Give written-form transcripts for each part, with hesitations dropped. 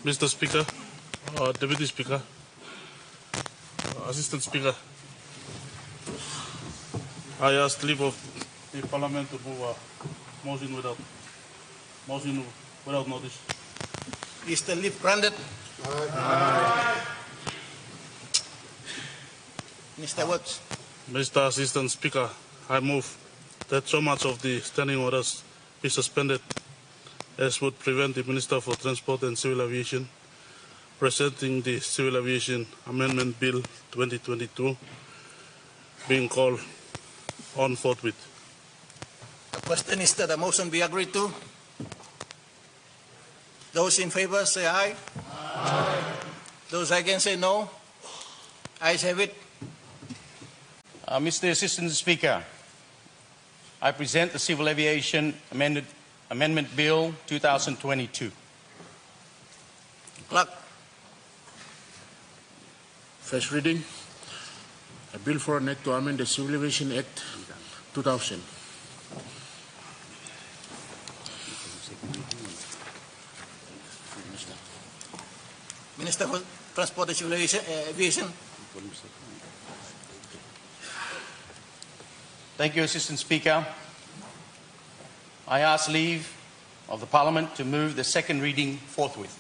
Mr. Speaker, Deputy Speaker, Assistant Speaker, I ask leave of the Parliament to move a motion without notice. Is the leave granted? Aye. Mr. Watts. Mr. Assistant Speaker, I move that so much of the standing orders be suspended as would prevent the Minister for Transport and Civil Aviation presenting the Civil Aviation Amendment Bill 2022 being called on forthwith. The question is that the motion be agreed to. Those in favor say aye. Aye. Those against say no. Ayes have it. Mr. Assistant Speaker, I present the Civil Aviation Amendment Bill 2022. Clerk. First reading, a bill for an act to amend the Civil Aviation Act 2000. Minister for Transport and Civil Aviation. Thank you, Assistant Speaker. I ask leave of the Parliament to move the second reading forthwith.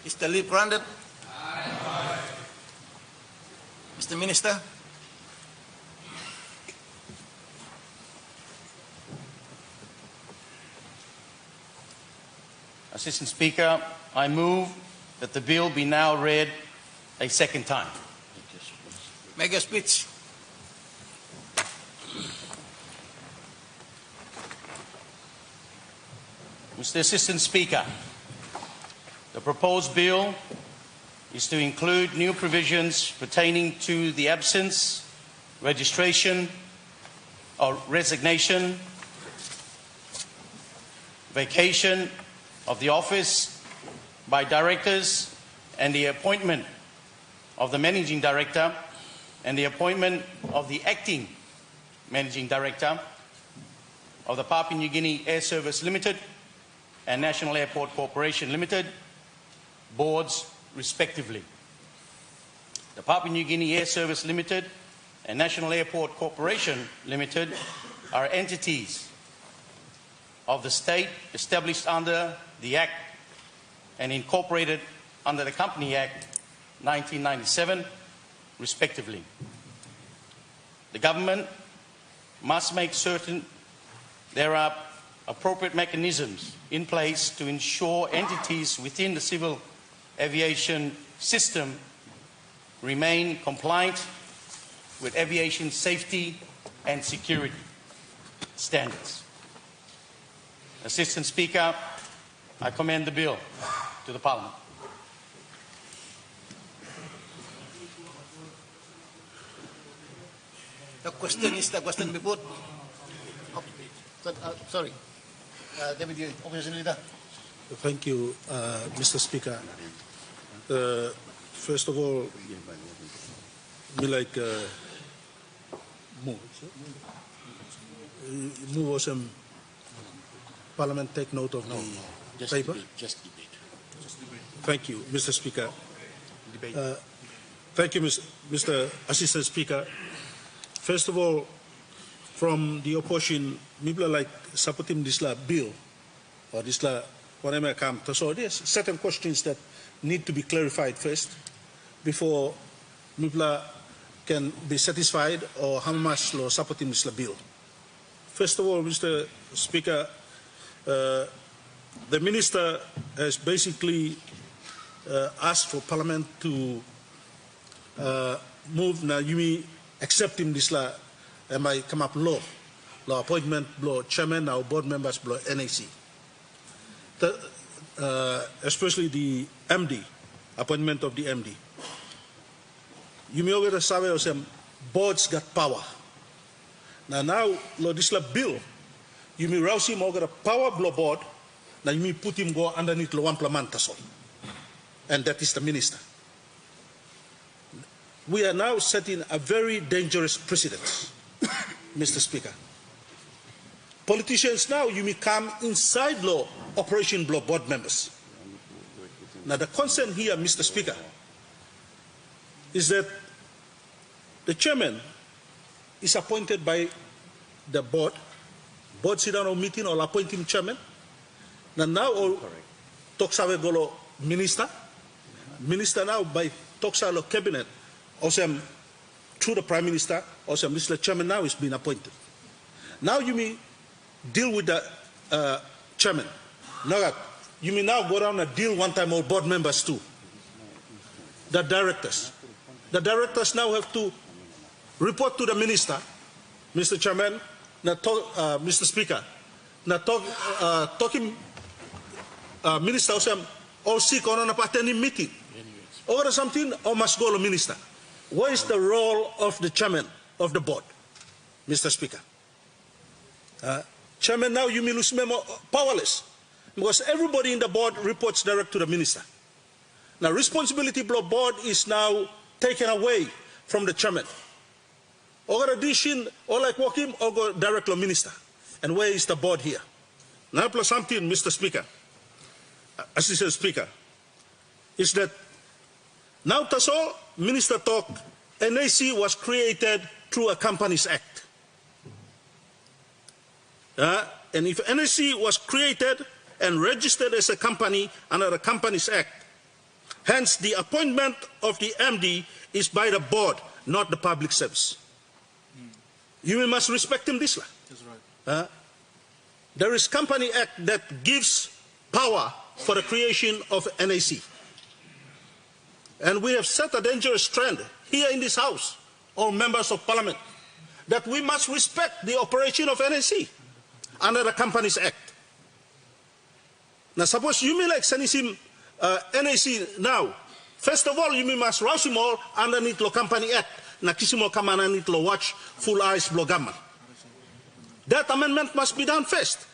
Is the leave granted? Aye. Mr. Minister. Assistant Speaker, I move that the bill be now read a second time. Make a speech. Mr. Assistant Speaker, the proposed bill is to include new provisions pertaining to the absence, registration, or resignation, vacation of the office by directors and the appointment of the Managing Director and the appointment of the Acting Managing Director of the Papua New Guinea Air Service Limited and National Airport Corporation Limited boards respectively. The Papua New Guinea Air Service Limited and National Airport Corporation Limited are entities of the state established under the Act and incorporated under the Company Act 1997 respectively. The government must make certain there are appropriate mechanisms in place to ensure entities within the civil aviation system remain compliant with aviation safety and security standards. Assistant Speaker, I commend the bill to the Parliament. The question is the question be put. Sorry. Deputy Opposition Leader. Thank you, Mr. Speaker. First of all, me like move some Parliament take note of the paper. Just debate. Thank you, Mr. Speaker. Thank you, Mr. Assistant Speaker. First of all, from the opposition, people like supporting this bill or this whatever come. So there's certain questions that need to be clarified first before people can be satisfied or how much supporting this bill. First of all, Mr. Speaker, the Minister has basically asked for Parliament to move now you accepting this and I come up law appointment law chairman or board members law NAC. Especially the MD, appointment of the MD. You may already say some boards got power. Now this bill, you may rouse him over a power blow board, now you may put him go underneath the implement. And that is the minister. We are now setting a very dangerous precedent, Mr. Speaker. Politicians now, you may come inside law, operation blow board members. Now the concern here, Mr. Speaker, is that the chairman is appointed by the board. Board sit down on meeting or appoint him chairman. Now all talks golo minister. Minister now by talks cabinet. Also through the prime minister. Also Mr. Chairman now is being appointed. Now you may deal with the chairman. Now you may now go down and deal one time all board members too. The directors. The directors now have to report to the minister, Mr. Chairman, Mr. Speaker, talking minister or seek on a attending meeting or something or must go to minister. What is the role of the chairman of the board, Mr. Speaker? Chairman now you may lose powerless because everybody in the board reports direct to the minister. Now responsibility of the board is now taken away from the chairman. Or addition, or like walk him, or go direct to minister. And where is the board here? Now plus something, Mr. Speaker, Assistant Speaker, is that now Taso, Minister talk, NAC was created through a Companies Act. And if NAC was created and registered as a company under the Companies Act, hence the appointment of the MD is by the board, not the public service. You must respect him this. That's right. There is Company Act that gives power for the creation of NAC. And we have set a dangerous trend here in this House, all members of Parliament, that we must respect the operation of NAC under the Companies Act. Now suppose you may like sending him NAC now. First of all, you must rouse him all underneath the Company Act. Na kisimo kamana need to watch full eyes blow gamma. That amendment must be done first.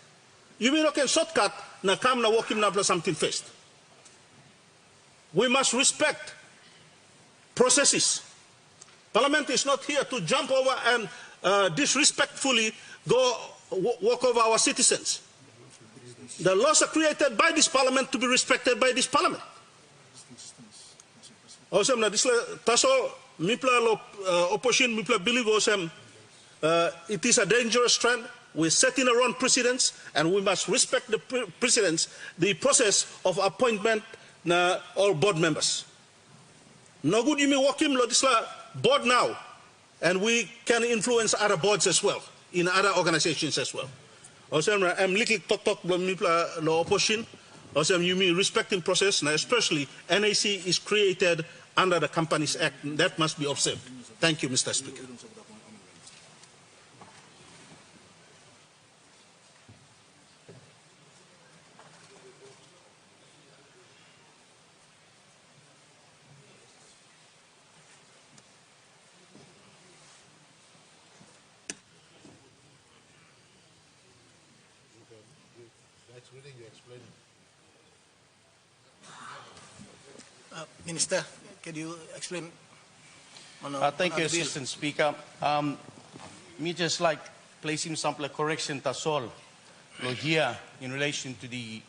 You mean okay shortcut na come na walk him na something first. We must respect processes. Parliament is not here to jump over and disrespectfully go walk over our citizens. The laws are created by this Parliament to be respected by this Parliament. Also, taso mipla opposition mipla believe it is a dangerous trend. We're setting the wrong precedents, and we must respect the precedents, the process of appointment na all board members. No good you may walk in this board now, and we can influence other boards as well, in other organizations as well. Also, I'm little talk mipla the opposition. Also, you mean respecting process, and especially NAC is created under the Companies Act. That must be observed. Thank you, Mr. Speaker. Minister, can you explain? Thank you, Assistant Speaker. Me just like placing some correction tasol here in relation to the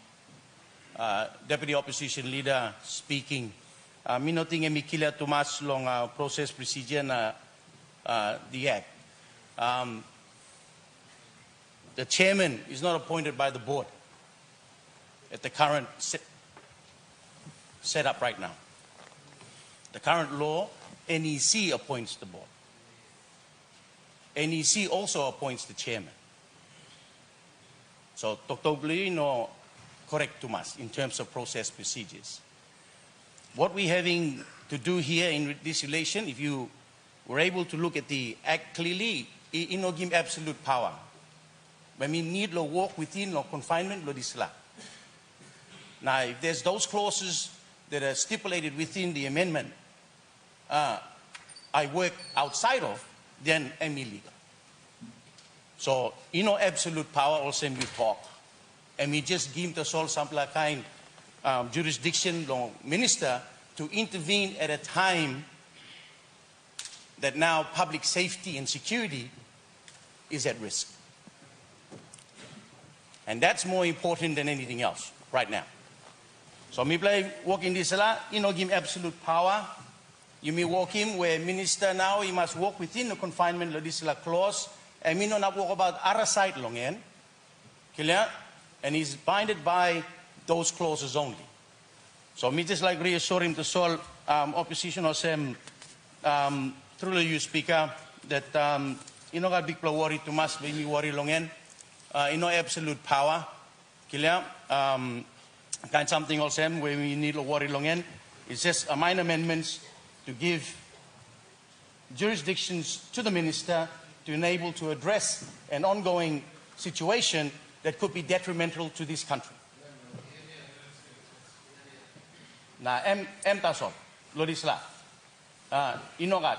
Deputy Opposition Leader speaking. Me noting e mikila tumas long process procedure na the Act. The chairman is not appointed by the board at the current setup right now. The current law, NEC appoints the board. NEC also appoints the chairman. So, Dr. no correct to us in terms of process procedures. What we're having to do here in this relation, if you were able to look at the Act clearly, it no give absolute power. When we need to walk within or confinement, lo disla. Now, if there's those clauses that are stipulated within the amendment, I work outside of, then I'm illegal. So, absolute power also we talk. And we just give the sole sample kind jurisdiction long minister to intervene at a time that now public safety and security is at risk. And that's more important than anything else right now. So me play work in this law, you know, give him absolute power. You may work him where minister now, he must work within the confinement of this law clause. And me not work about other side long end. Clear? And he's binded by those clauses only. So me just like reassure him to solve opposition or some through you speaker that you know got big worry too much, me worry long end. You know absolute power. Clear? Kind something also where we need to worry long end. It's just a minor amendments to give jurisdictions to the minister to enable to address an ongoing situation that could be detrimental to this country. Now, tasol, lodisla. Inogat.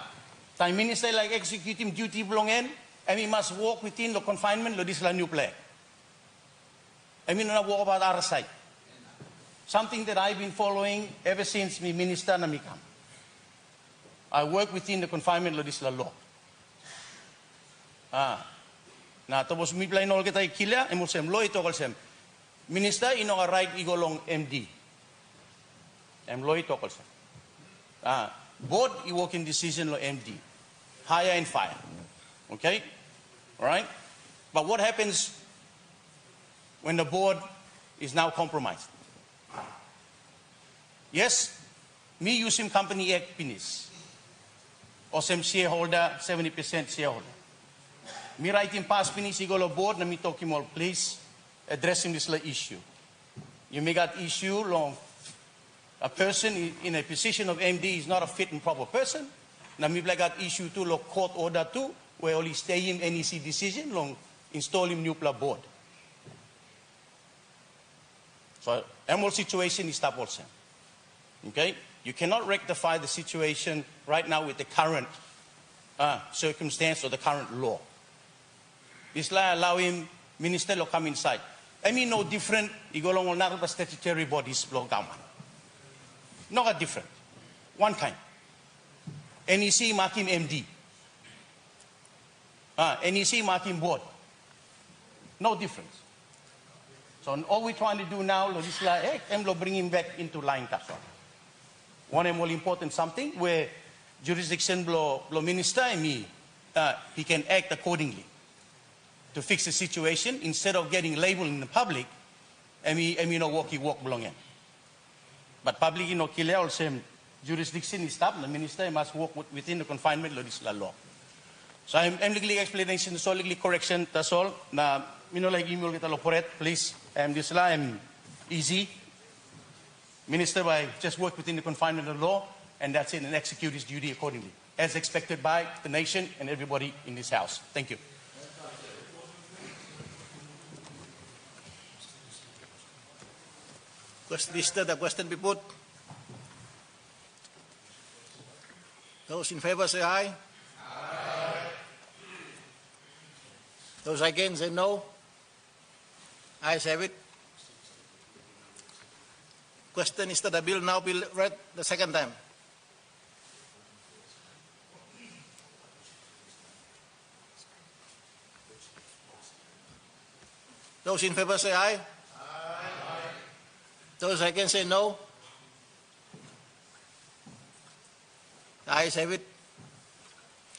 Time minister like executing duty belongin, and he must walk within the confinement lodisla new play. I mean, not walk about our side. Something that I've been following ever since me minister na mikam. I work within the confinement lodisla law. Na tapos mi play nol kita ikilya, emulsem law ito kalsem. Minister ino ka right igolong MD. Employee tokol sa. Board, you work in decision law MD. Hire and fire. Okay? All right? But what happens when the board is now compromised? Yes, me use him company act pinis. Or some shareholder, 70% shareholder. Me write him pass pinis, igolo board, na me talk him all, please, addressing this issue. You may got issue long. A person in a position of MD is not a fit and proper person. Now, we got issue to look court order too, where only stay him NEC decision, long install him nuclear board. So, emerald situation is stop also. Okay? You cannot rectify the situation right now with the current circumstance or the current law. This law allow him minister to come inside. I mean, no different. You go along with not statutory bodies, block down. Not different. One kind. NEC mark him MD. NEC mark him board. No difference. So all we're trying to do now, is like, bring him back into line. One and more important something where jurisdiction blow minister and me, he can act accordingly to fix the situation instead of getting labeled in the public and me no walk belong in. But public, you know, kill all same jurisdiction is stopped. The minister must work within the confinement law. So I'm legally explanation, so legally correction. That's all. Now, you know, like email get a correct, please. This law I'm easy. Minister by just work within the confinement of the law, and that's it, and execute his duty accordingly, as expected by the nation and everybody in this house. Thank you. The question be put. Those in favor say aye. Aye. Those against say no. Ayes have it. Question is that the bill now be read the second time. Those in favor say aye. Those against say no. The ayes have it.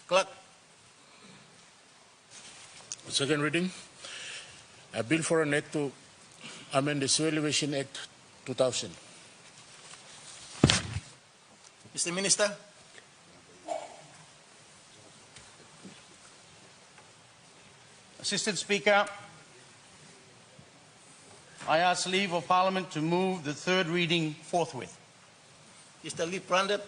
Clerk. Second reading. A bill for an act to amend the Civil Aviation Act 2000. Mr. Minister. Assistant Speaker, I ask leave of Parliament to move the third reading forthwith. Mr. Lee Prandet.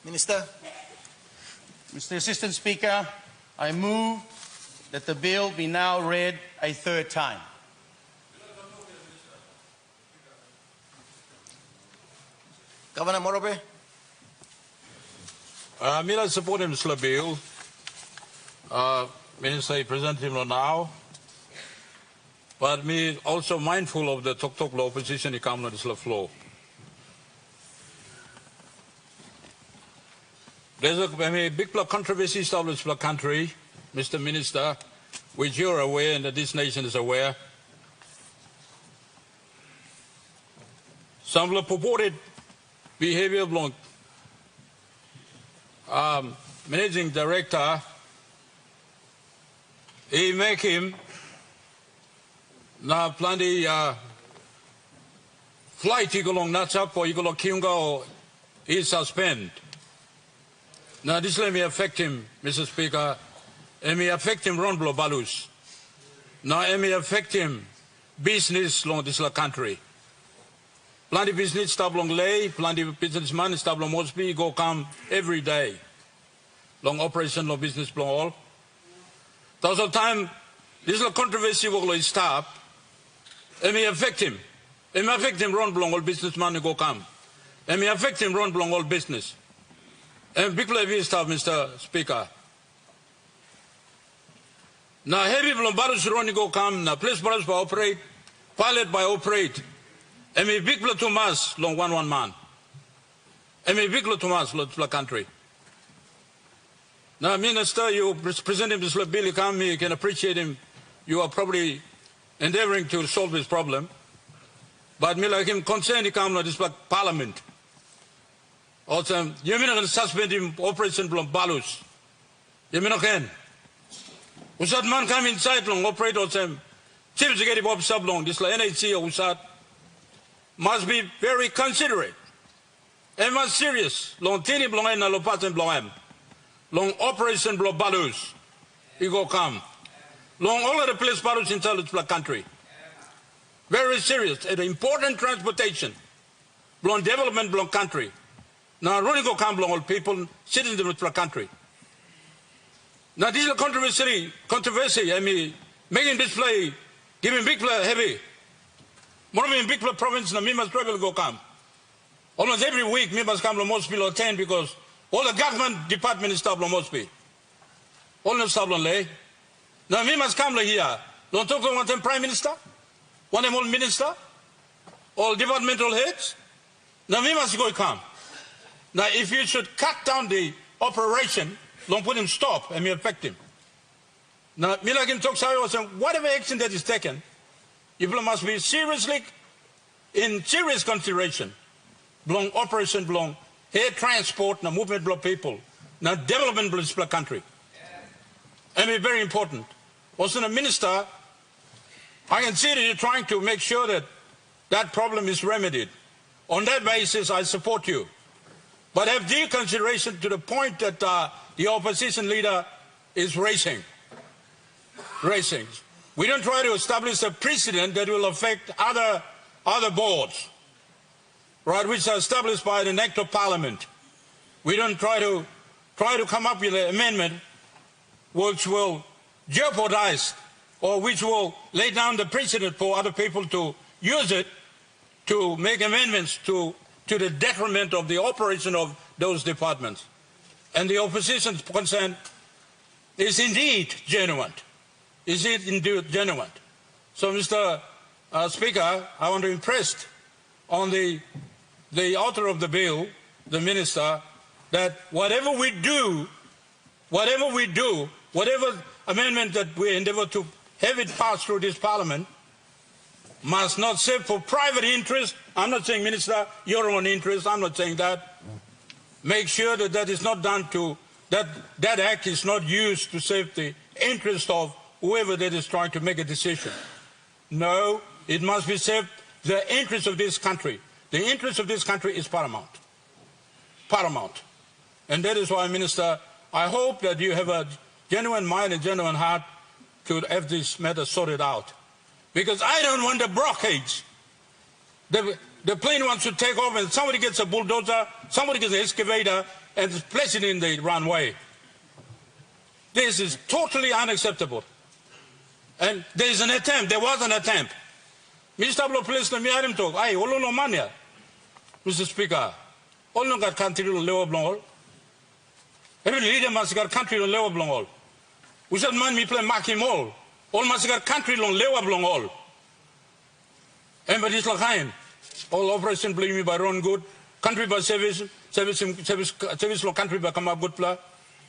Minister. Mr. Assistant Speaker, I move that the bill be now read a third time. Governor Morobe. Mila support him bill. Minister present him now. But me also mindful of the Tok law opposition he come on this floor. There's a big controversy established in the country, Mr. Minister, which you're aware and that this nation is aware. Some of the purported behavior of managing director, he make him na plenty flight he go long nuts up or he go long kiunga or he suspend. Now this let me affect him, Mr. Speaker. It may affect him Ron Balus. Now it may affect him business long this country. Plenty business stop long lay, plenty businessman stop long Mosby go come every day. Long operation long business long all. Those of time this controversy will stop. It may affect him. It may affect him Ron Blong all businessman go come. It may affect him Ron Blong all business. And big levy stop, Mr. Speaker. Now heavy Blombardos Ronnie go come, now police brothers by operate, pilot by operate. And me big Thomas long one man. And me big Thomas long the country. Now Minister, you present him this bill, you come here, you can appreciate him. You are probably endeavoring to solve this problem. But me like him concerned he come to this parliament. Also, you mean going to suspend him operation from Balus? You mean again? Usat man come inside long operate also. Chief Executive Officer long this like NHC or Usat must be very considerate and must serious. Long tini long na lopasen long long operation from Balus. He go come. Long all of the police Balus inside the country. Very serious. An important transportation. Long development long country. Now, running go come along all people, citizens of the country. Now, this is a controversy. I mean, making display, giving big play heavy. More of in big play province, now, me must travel go come. Almost every week, me must come to most people attend because all the government department is stop most people. All the stop lay. Now, me must come here. Don't talk to one prime minister, one old minister, all departmental heads. Now, we must go come. Now, if you should cut down the operation, don't put him stop and may affect him. Now, me like him talk saying, whatever action that is taken, people must be seriously in serious consideration. Belong operation, belong air transport, now movement of people, now development of the country. And it's very important. Also, the minister, I can see that you're trying to make sure that that problem is remedied. On that basis, I support you. But have due consideration to the point that the opposition leader is raising. We don't try to establish a precedent that will affect other boards, right, which are established by an act of parliament. We don't try to come up with an amendment which will jeopardize or which will lay down the precedent for other people to use it to make amendments to the detriment of the operation of those departments. And the opposition's concern is indeed genuine. Is it indeed genuine? So, Mr. Speaker, I want to impress on the author of the bill, the minister, that whatever amendment that we endeavor to have it passed through this parliament must not serve for private interest. I'm not saying, Minister, your own interest. I'm not saying that. Make sure that that is not done that act is not used to save the interest of whoever that is trying to make a decision. No, it must be served the interest of this country. The interest of this country is paramount. Paramount. And that is why, Minister, I hope that you have a genuine mind and genuine heart to have this matter sorted out. Because I don't want the blockades. The plane wants to take off and somebody gets a bulldozer, somebody gets an excavator and place it in the runway. This is totally unacceptable. And there is an attempt, there was an attempt. Mr. Police, let me hear him talk. Aye, all no mania. Mr. Speaker, all no got country to live long. Every leader must got country to live long. We should man me play mark him all. All must got country long live long all. And but it's like all operation believe me by Ron Good, country by service service law country ba come up good pla.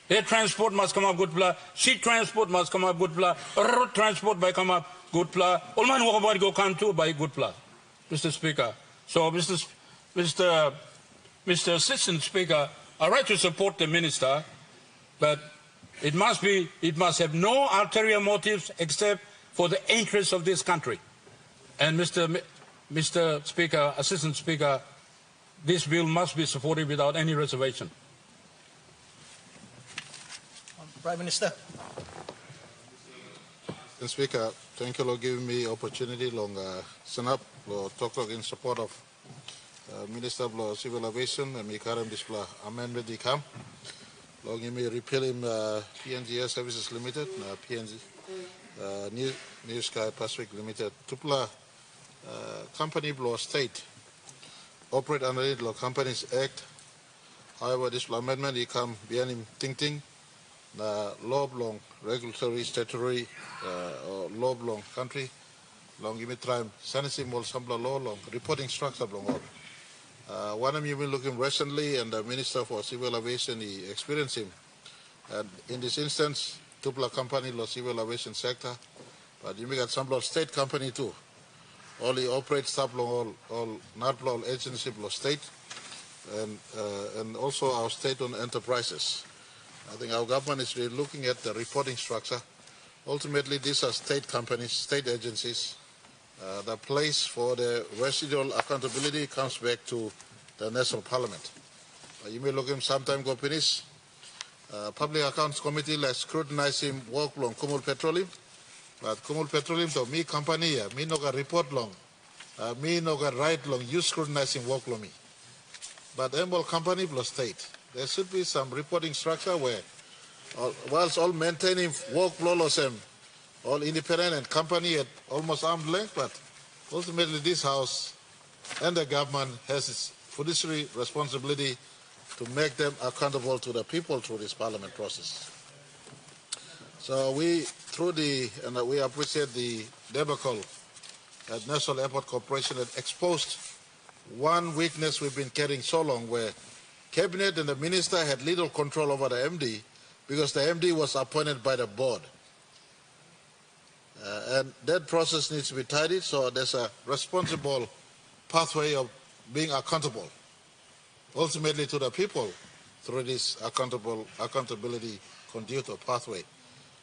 Air transport must come up good pla. Sea transport must come up good pla. Road transport by come up good pla. All man walk about go come to by good pla. Mr. Speaker. So Mr. Assistant Speaker, I like to support the minister, but it must have no ulterior motives except for the interests of this country. And Mr. Speaker, Assistant Speaker, this bill must be supported without any reservation. Prime Minister. Mr. Speaker, thank you for giving me opportunity long stand up talk in support of Minister of Civil Aviation and me current display amendment the come. Long me repeal him PNG Air Services Limited, PNG New Sky Pacific Limited. Tupla company law state operate under the Companies Act. However, this amendment he come behind him thinking law long regulatory statutory or law long country long give it time sentencing will some law long reporting structure long all. One of you been looking recently and the Minister for Civil Aviation he experienced him and in this instance Tupla company law civil aviation sector but you may get some law state company too. Only operates sub law all not law agency law state and also our state-owned enterprises. I think our government is really looking at the reporting structure. Ultimately, these are state companies, state agencies. The place for the residual accountability comes back to the National Parliament. You may look at sometime go finish. Public Accounts Committee let's scrutinize him work long Kumul Petroleum. But Kumul Petroleum to me company me no ga report long. Me no ga write long you scrutinizing work long me. But Embol company plus state. There should be some reporting structure where, whilst all maintaining workflow laws and all independent and company at almost arm's length, but ultimately this House and the government has its fiduciary responsibility to make them accountable to the people through this Parliament process. So we appreciate the debacle at National Airport Corporation that exposed one weakness we've been carrying so long where Cabinet and the Minister had little control over the MD because the MD was appointed by the board. And that process needs to be tidied so there's a responsible pathway of being accountable, ultimately to the people through this accountability conducive pathway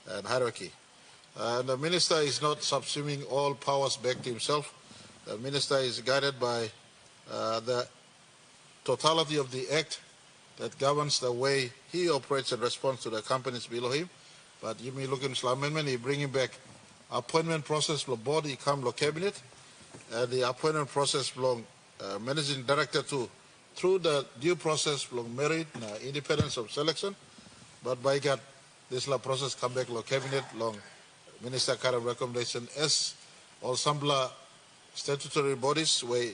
and hierarchy. And the Minister is not subsuming all powers back to himself. The Minister is guided by the totality of the Act that governs the way he operates in response to the companies below him. But you may look at the amendment, he bringing back appointment process for board, he come to cabinet, and the appointment process for managing director too, through the due process for merit, independence of selection. But by God, this process come back to cabinet, long Minister current recommendation as all some statutory bodies where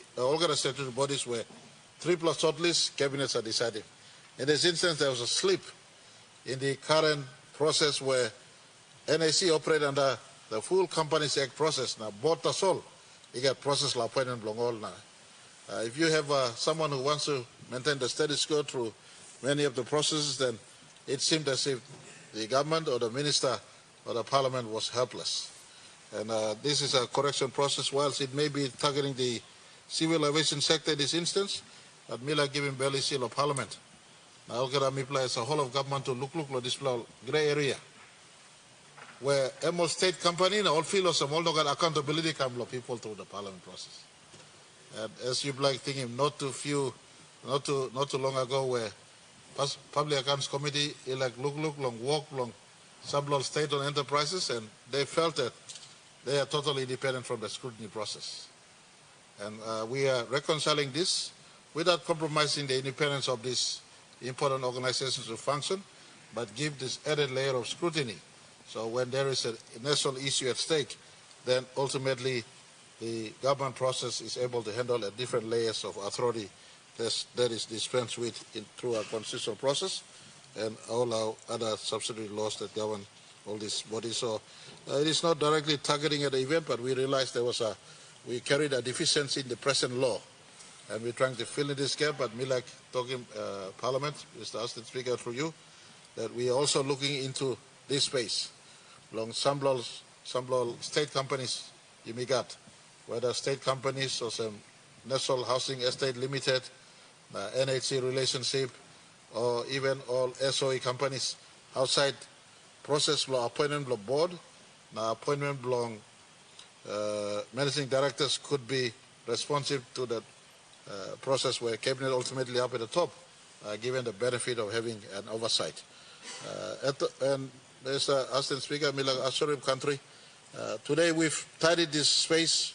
statutory bodies where 3+ shortlist cabinets are decided. In this instance, there was a slip in the current process where NAC operate under the full Companies Act process. Now, both the soul, you get process la appointment long all now. If you have someone who wants to maintain the status quo through many of the processes, then it seemed as if the government or the minister or the parliament was helpless. And this is a correction process, whilst it may be targeting the civil aviation sector in this instance, but Mila giving barely seal of parliament. Now, Mipla as a whole of government to look this grey area where MO state company and all feel some all got accountability come people through the parliament process. And as you like thinking, not too long ago where Public Accounts Committee like look long walk long some state-owned enterprises and they felt that they are totally independent from the scrutiny process. And we are reconciling this without compromising the independence of these important organizations to function, but give this added layer of scrutiny. So when there is a national issue at stake, then ultimately the government process is able to handle at different layers of authority that is dispensed with through our constitutional process and all our other subsidiary laws that govern all these bodies. So it is not directly targeting at the event, but we realized we carried a deficiency in the present law and we're trying to fill in this gap, but me like talking Parliament, Mr. Assistant Speaker, through you, that we are also looking into this space along some state companies you may got, whether state companies or some National Housing Estate Limited, NHC relationship, or even all SOE companies outside process law appointment law board, appointment belong managing directors could be responsive to the process where cabinet ultimately up at the top, given the benefit of having an oversight. And Mr. Assistant Speaker, Mila Assurim country, today we've tidied this space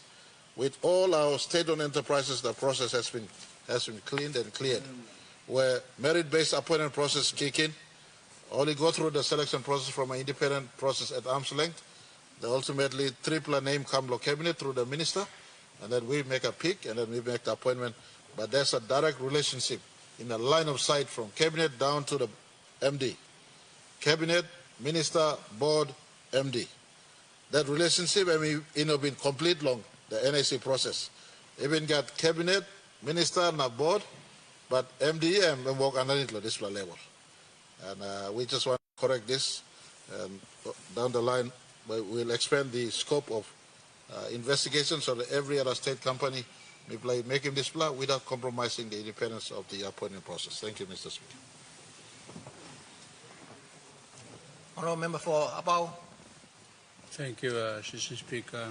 with all our state-owned enterprises. The process has been cleaned and cleared, where merit-based appointment process kick in, only go through the selection process from an independent process at arm's length. They ultimately triple a name come law cabinet through the minister, and then we make a pick, and then we make the appointment. But there's a direct relationship in the line of sight from cabinet down to the MD. Cabinet, minister, board, MD. That relationship, been complete long the NAC process. Even got cabinet, minister, and board, but MD and work underneath this level. And we just want to correct this, and down the line we'll expand the scope of investigation so that every other state company may make him display without compromising the independence of the appointment process. Thank you, Mr. Speaker. Honourable Member for Apau. Thank you, Assistant Speaker.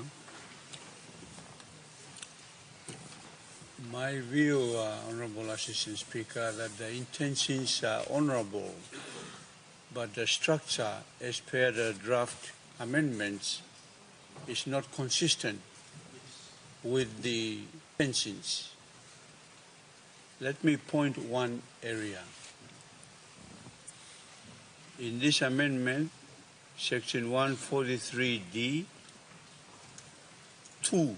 My view, Honourable Assistant Speaker, that the intentions are honourable, but the structure as per the draft amendments is not consistent with the intentions. Let me point one area. In this amendment, Section 143D, 2,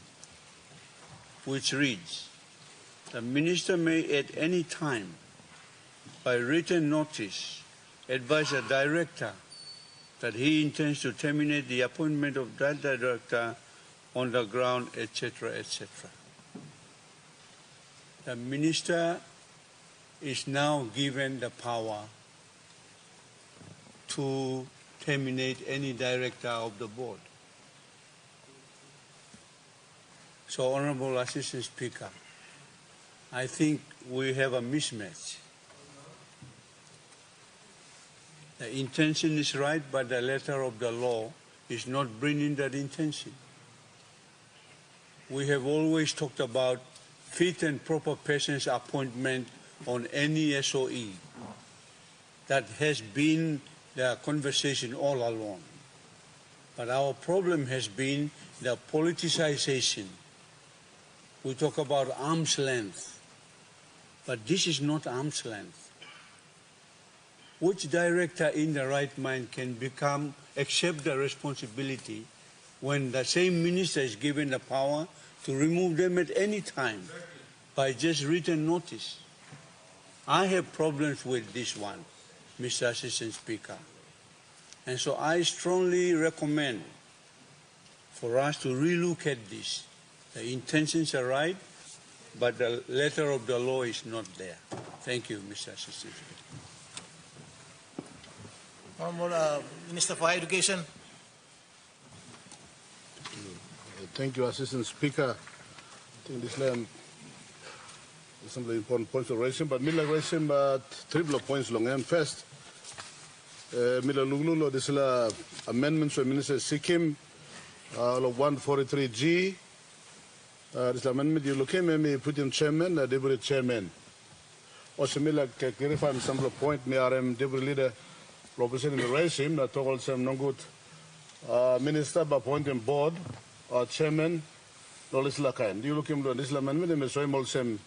which reads, the Minister may at any time, by written notice, advise a director that he intends to terminate the appointment of that director on the ground, etc., etc. The Minister is now given the power to terminate any director of the board. So, Honourable Assistant Speaker, I think we have a mismatch. The intention is right, but the letter of the law is not bringing that intention. We have always talked about fit and proper person's appointment on any SOE. That has been the conversation all along. But our problem has been the politicization. We talk about arm's length, but this is not arm's length. Which director in the right mind can accept the responsibility when the same minister is given the power to remove them at any time by just written notice? I have problems with this one, Mr. Assistant Speaker. And so I strongly recommend for us to relook at this. The intentions are right, but the letter of the law is not there. Thank you, Mr. Assistant Speaker. Honourable Minister for Education. Thank you, Assistant Speaker. I think this is some of the important points to raise, but Mila raised three points long. And first, Mila Luglulo, this is amendments to Minister Sikkim, 143G. This amendment you look at me put in chairman, deputy chairman. Also, Mila clarify some of the point. Me RM deputy leader representing the regime that told some no good minister by appointing board or chairman. No, this kind. You look at this amendment. Me show him also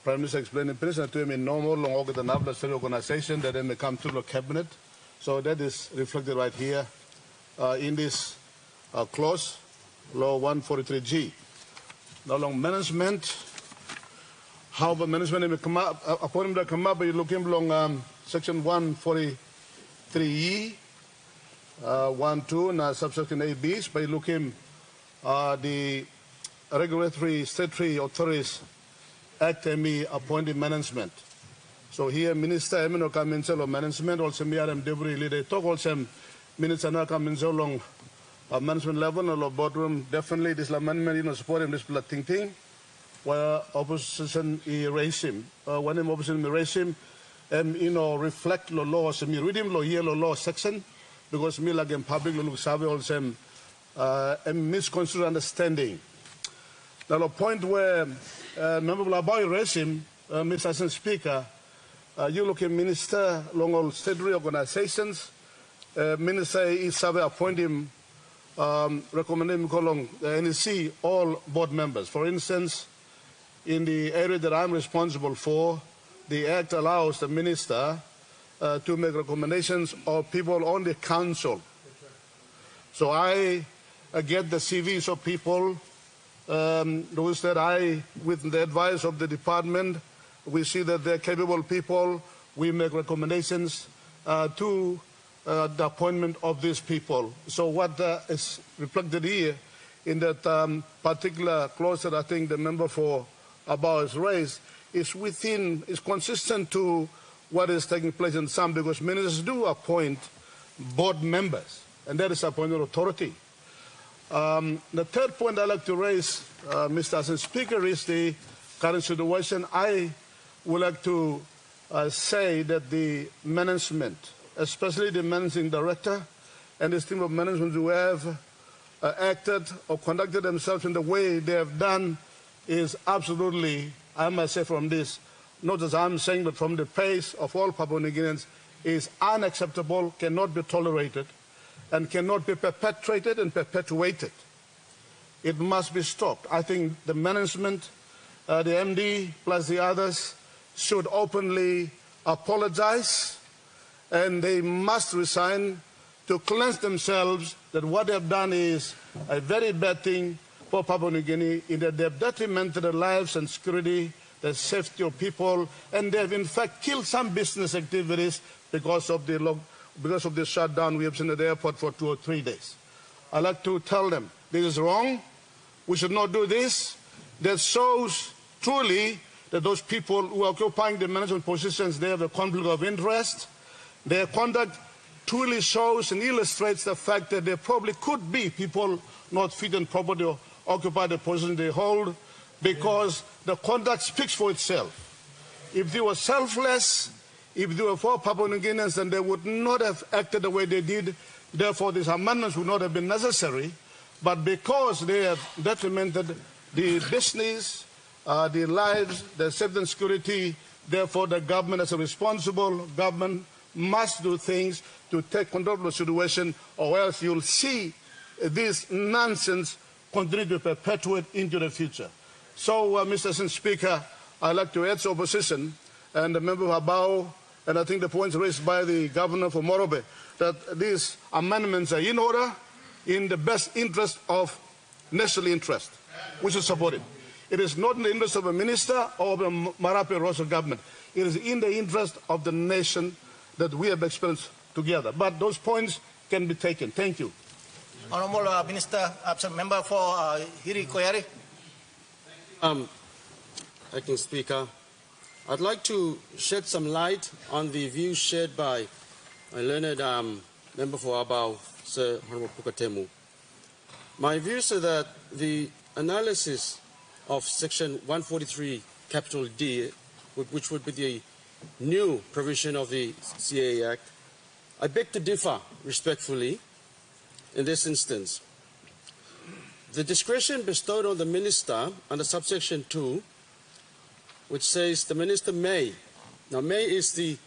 Prime Minister explained in prison to him in no more long than another organization that then may come to the cabinet. So that is reflected right here in this clause, law 143G. Now, long management, how the management may come up, appointment that come up, but you look along section 143E, 1(2), and subsection ABs, but you look the regulatory statutory authorities act appointed management. So here Minister Emino Kaminselo management also me adam debris leader talk also Minister na Kaminselo management level or boardroom definitely this amendment support him this thing where opposition erase him when opposition erase him reflect the law so me read him law here law section because me like in public look savvy also misconstrued understanding. Now the point where member about erase him Mr. Assistant Speaker you look at Minister along all state organizations Minister is appoint him recommend him along NEC all board members. For instance, in the area that I'm responsible for, the Act allows the Minister to make recommendations of people on the council. So I get the CVs of people, those that with the advice of the department, we see that they're capable people, we make recommendations to the appointment of these people. So what is reflected here in that particular clause that I think the member for Abao has raised is consistent to what is taking place in some, because ministers do appoint board members, and that is appointed authority. The third point I'd like to raise, Mr. Assistant Speaker, is the current situation. I would like to say that the management, especially the managing director and his team of management who have acted or conducted themselves in the way they have done is absolutely, I must say from this, not as I'm saying, but from the pace of all Papua New Guineans, is unacceptable, cannot be tolerated, and cannot be perpetrated and perpetuated. It must be stopped. I think the management, the MD plus the others should openly apologize, and they must resign to cleanse themselves that what they have done is a very bad thing for Papua New Guinea, in that they have detrimented the lives and security, the safety of people, and they have in fact killed some business activities because of the shutdown we have seen at the airport for 2 or 3 days. I'd like to tell them this is wrong. We should not do this. That shows truly that those people who are occupying the management positions, they have a conflict of interest. Their conduct truly shows and illustrates the fact that there probably could be people not fit and proper to occupy the position they hold, because the conduct speaks for itself. If they were selfless, if they were for Papua New Guineans, then they would not have acted the way they did. Therefore, these amendments would not have been necessary. But because they have detrimented the business, the lives, the safety and security, therefore the government, as a responsible government, must do things to take control of the situation, or else you'll see this nonsense continue to perpetuate into the future. So, Mr. Assistant Speaker, I'd like to urge the opposition and the member of Abao, and I think the points raised by the governor for Morobe, that these amendments are in order, in the best interest of national interest. We should support it. It is not in the interest of a minister or the Marape Rosa government. It is in the interest of the nation that we have experienced together. But those points can be taken. Thank you. Honourable Minister, absent member for Hiri Koyari. Acting Speaker, I'd like to shed some light on the views shared by my learned member for Abao, Sir Honourable Pukatemu. My views are that the analysis of Section 143, capital D, which would be the new provision of the CAA Act, I beg to differ respectfully in this instance. The discretion bestowed on the minister under subsection 2, which says the minister may. Now, may is the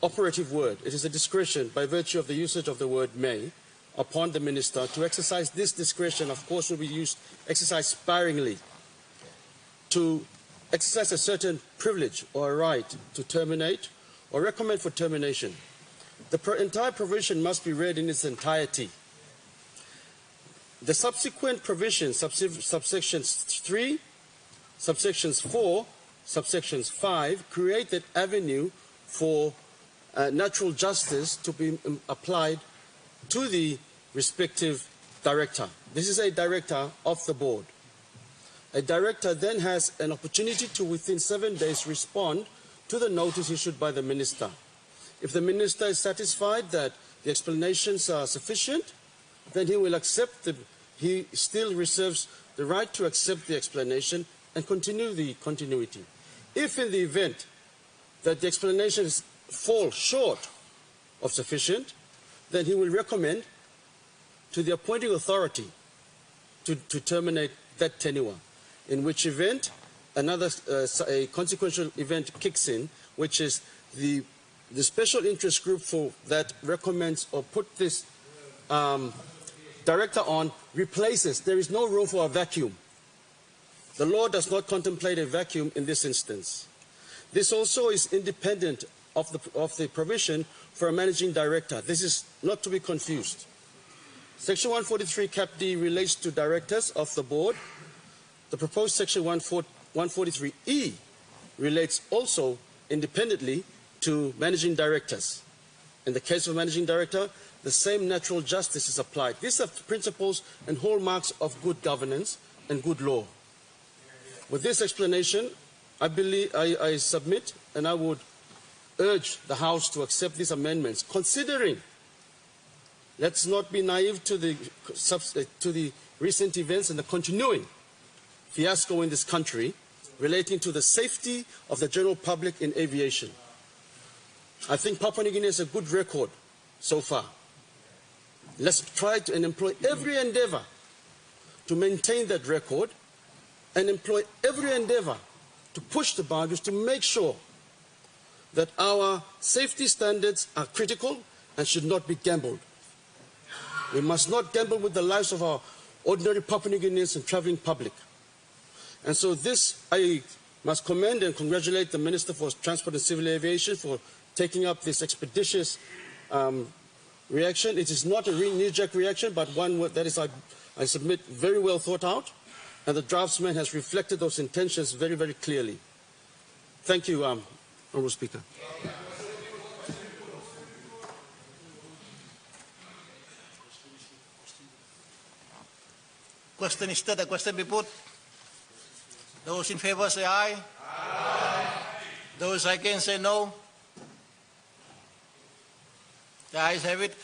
operative word. It is a discretion by virtue of the usage of the word may upon the minister to exercise this discretion. Of course, will be exercised sparingly to exercise a certain privilege or a right to terminate or recommend for termination. The entire provision must be read in its entirety. The subsequent provisions, subsections 3, subsections 4, subsections 5, create that avenue for natural justice to be applied to the respective director. This is a director of the board. a director then has an opportunity to, within 7 days, respond to the notice issued by the minister. If the minister is satisfied that the explanations are sufficient, then he will accept he still reserves the right to accept the explanation and continue the continuity. If in the event that the explanations fall short of sufficient, then he will recommend to the appointing authority to terminate that tenure, in which event another a consequential event kicks in, which is the special interest group that recommends or put this director on replaces. There is no room for a vacuum. The law does not contemplate a vacuum in this instance. This also is independent of the provision for a managing director. This is not to be confused. Section 143 Cap D relates to directors of the board. The proposed Section 143E relates also independently to managing directors. In the case of managing director, the same natural justice is applied. These are principles and hallmarks of good governance and good law. With this explanation, I submit, and I would urge the House to accept these amendments, considering, let's not be naive to the recent events and the continuing fiasco in this country relating to the safety of the general public in aviation. I think Papua New Guinea has a good record so far. Let's try to employ every endeavor to maintain that record and employ every endeavor to push the boundaries to make sure that our safety standards are critical and should not be gambled. We must not gamble with the lives of our ordinary Papua New Guineans and traveling public. And so this, I must commend and congratulate the Minister for Transport and Civil Aviation for taking up this expeditious reaction. It is not a knee-jerk reaction, but one that is, I submit, very well thought out, and the draftsman has reflected those intentions very, very clearly. Thank you, Honourable Speaker. Question is that the question be put. Those in favor say aye. Aye. Those against say no. The ayes have it.